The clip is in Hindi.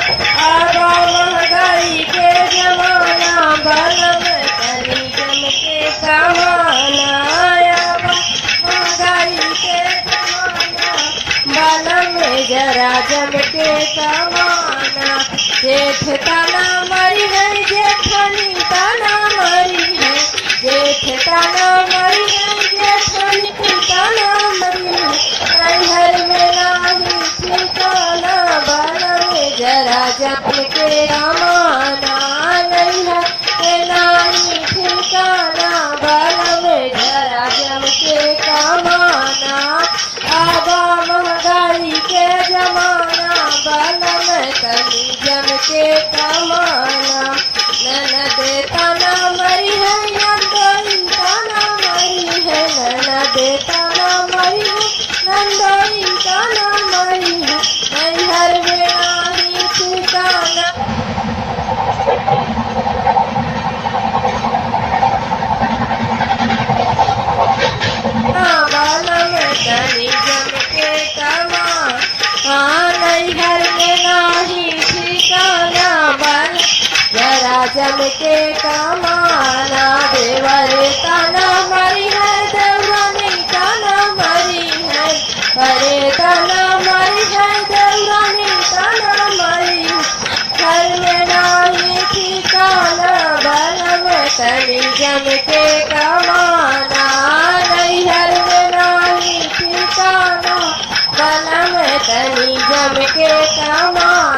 आगा महंगाई के जमाना बलम तनी जम के कमाना। आगा महंगाई के जमाना बलम जरा जम के कमाना। जेठ ताना मरी है जेठनी ताना मरी है, जेठ ताना मरी है जेठनी ताना मरी है। नैहर में नाही ठिकाना बलम जरा जम के अमाना। नैहर में नाही ठिकाना बलम जरा जम के कमाना। आगा महंगाई के जमाना बलम तनी जम के कमाना। ननद ताना मरी है नंदोई ताना मरी है, ननद ताना मरी है नंदोई ताना मरी है। नैहर में नाही ठिकाना बलम तनी जम के कमाना। नैहर में नाही ठिकाना बल जरा जम के कमाना। देवर ताना मरी है देवरानी ताना मरी है, परे ताना मरी है देवरानी ताना मरी है। घर में नाही ठिकाना बलम तनी जम के कमाना। नैहर में नाही ठिकाना बलम तनी जम के कमाना।